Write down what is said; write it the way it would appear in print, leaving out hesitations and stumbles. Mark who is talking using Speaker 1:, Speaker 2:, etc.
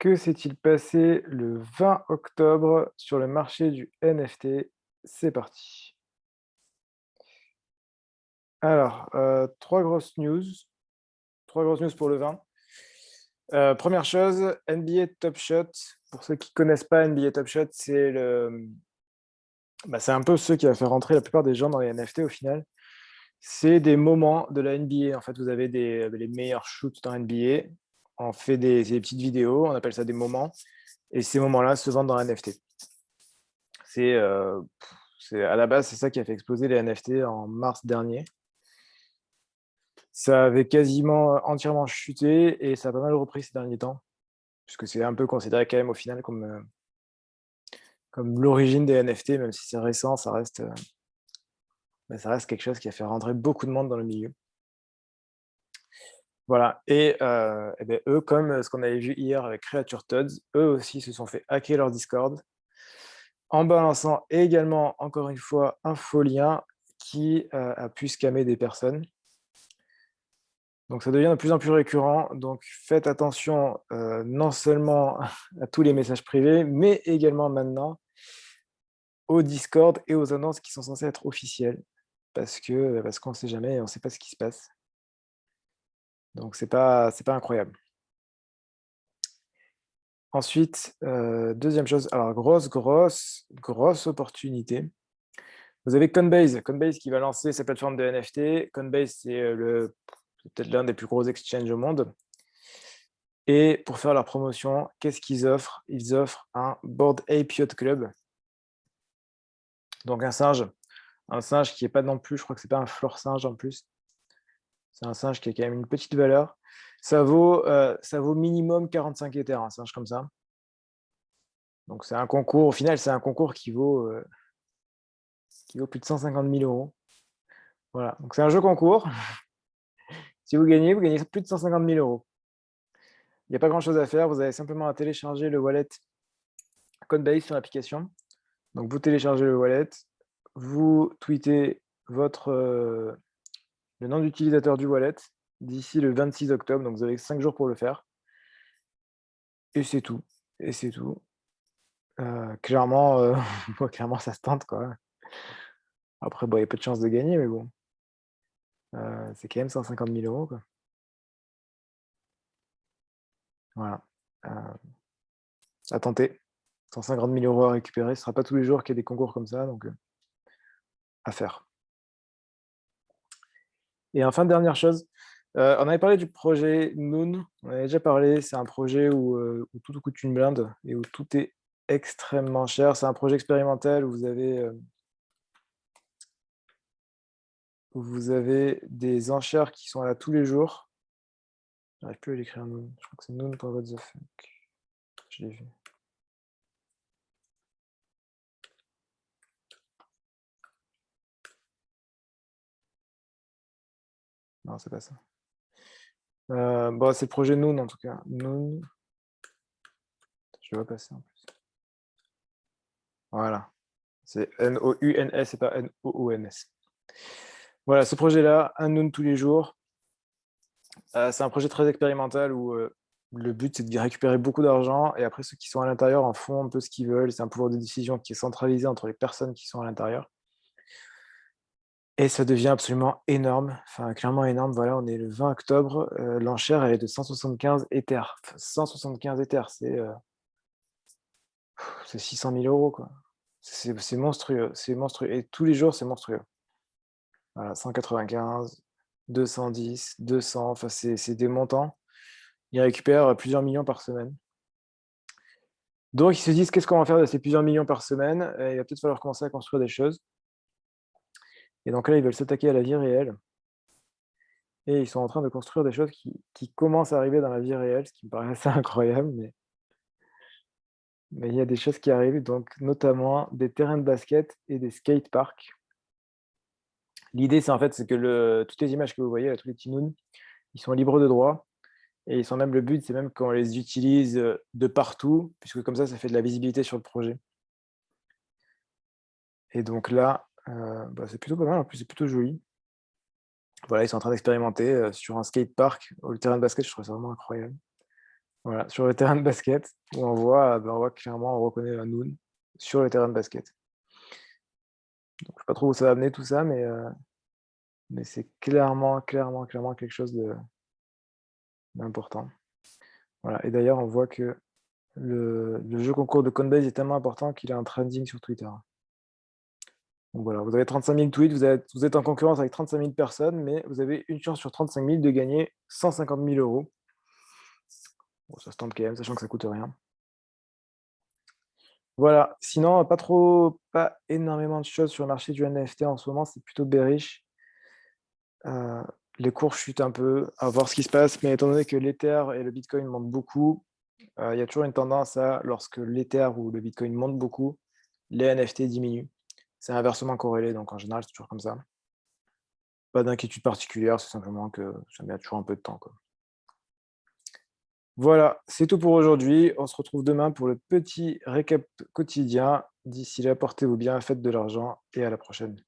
Speaker 1: Que s'est-il passé le 20 octobre sur le marché du NFT? C'est parti. Alors, 3 grosses news pour le 20. 1 chose, NBA Top Shot. Pour ceux qui connaissent pas NBA Top Shot, c'est un peu ce qui va faire rentrer la plupart des gens dans les NFT au final. C'est des moments de la NBA. En fait, vous avez les meilleurs shoots dans NBA. On fait des petites vidéos, on appelle ça des moments et ces moments-là se vendent dans NFT. C'est, à la base, c'est ça qui a fait exploser les NFT en mars dernier. Ça avait quasiment entièrement chuté et ça a pas mal repris ces derniers temps, puisque c'est un peu considéré quand même au final comme l'origine des NFT, même si c'est récent, ça reste quelque chose qui a fait rentrer beaucoup de monde dans le milieu. Voilà et beh, eux, comme ce qu'on avait vu hier avec Creature Toads, eux aussi se sont fait hacker leur Discord, en balançant également, encore une fois, un faux lien qui, a pu scammer des personnes. Donc ça devient de plus en plus récurrent, donc faites attention, non seulement à tous les messages privés, mais également maintenant au Discord et aux annonces qui sont censées être officielles parce qu'on ne sait jamais et on ne sait pas ce qui se passe. Donc c'est pas incroyable. Ensuite, 2e chose, alors grosse opportunité. Vous avez Coinbase qui va lancer sa plateforme de NFT. Coinbase, c'est peut-être l'un des plus gros exchanges au monde. Et pour faire leur promotion, qu'est-ce qu'ils offrent? Ils offrent un Bored Ape Yacht Club. Donc un singe qui est pas non plus, je crois que c'est pas un floor singe en plus. C'est un singe qui a quand même une petite valeur. Ça vaut minimum 45 Ethers, un singe comme ça. Donc c'est un concours, au final, c'est un concours qui vaut plus de 150 000 euros. Voilà, donc c'est un jeu concours. Si vous gagnez plus de 150 000 euros. Il n'y a pas grand chose à faire, vous avez simplement à télécharger le wallet Coinbase sur l'application. Donc vous téléchargez le wallet, vous tweetez le nom d'utilisateur du wallet d'ici le 26 octobre, donc vous avez 5 jours pour le faire. Et c'est tout. Et c'est tout. Clairement, clairement ça se tente quoi. Après bon, il y a peu de chances de gagner, mais bon, c'est quand même 150 000 euros quoi. Voilà, heu, à tenter. 150 000 euros à récupérer, ce sera pas tous les jours qu'il y a des concours comme ça, donc à faire. Et enfin, dernière chose, on avait parlé du projet Noon, on avait déjà parlé, c'est un projet où tout coûte une blinde et où tout est extrêmement cher. C'est un projet expérimental où vous avez des enchères qui sont là tous les jours. J'arrive plus à l'écrire Noon, je crois que c'est noon.whatthefuck. Je l'ai vu. Non, c'est pas ça. Bon, c'est le projet Noon en tout cas. Noon, je le vois passer en plus. Voilà, c'est N-O-U-N-S et pas N-O-O-N-S. Voilà, ce projet-là, un Noon tous les jours. C'est un projet très expérimental où, le but, c'est de récupérer beaucoup d'argent et après ceux qui sont à l'intérieur en font un peu ce qu'ils veulent. C'est un pouvoir de décision qui est centralisé entre les personnes qui sont à l'intérieur et ça devient absolument énorme, enfin clairement énorme. Voilà, on est le 20 octobre, l'enchère elle est de 175 Ethers. 175 Ethers, c'est 600 000 € quoi. C'est monstrueux, c'est monstrueux et tous les jours, c'est monstrueux. Voilà, 195, 210, 200, enfin c'est des montants. Ils récupèrent plusieurs millions par semaine. Donc ils se disent: «Qu'est-ce qu'on va faire de ces plusieurs millions par semaine?» Il va peut-être falloir commencer à construire des choses et donc là, ils veulent s'attaquer à la vie réelle et ils sont en train de construire des choses qui commencent à arriver dans la vie réelle, ce qui me paraît assez incroyable, mais il y a des choses qui arrivent, donc notamment des terrains de basket et des skateparks. L'idée, c'est que toutes les images que vous voyez là, tous les petits moons, ils sont libres de droit et le but, c'est même qu'on les utilise, de partout puisque comme ça fait de la visibilité sur le projet et donc là, c'est plutôt pas mal, en plus, c'est plutôt joli. Voilà, ils sont en train d'expérimenter, sur un skatepark ou le terrain de basket, je trouve ça vraiment incroyable. Voilà, sur le terrain de basket où on voit clairement, on reconnaît la Noon sur le terrain de basket. Donc je sais pas trop où ça va amener tout ça, mais c'est clairement quelque chose d'important. Voilà et d'ailleurs on voit que le jeu concours de Coinbase est tellement important qu'il a un trending sur Twitter. Donc voilà, vous avez 35 000 tweets, vous êtes en concurrence avec 35 000 personnes, mais vous avez une chance sur 35 000 de gagner 150 000 €. Bon, ça se tente quand même, sachant que ça coûte rien. Voilà, sinon, pas énormément de choses sur le marché du NFT en ce moment, c'est plutôt bearish. Heu, les cours chutent un peu, à voir ce qui se passe, mais étant donné que l'Ether et le Bitcoin montent beaucoup, il y a toujours une tendance à lorsque l'Ether ou le Bitcoin montent beaucoup, les NFT diminuent. C'est inversement corrélé, donc en général, c'est toujours comme ça. Pas d'inquiétude particulière, c'est simplement que ça met toujours un peu de temps, quoi. Voilà, c'est tout pour aujourd'hui. On se retrouve demain pour le petit récap quotidien. D'ici là, portez-vous bien, faites de l'argent et à la prochaine.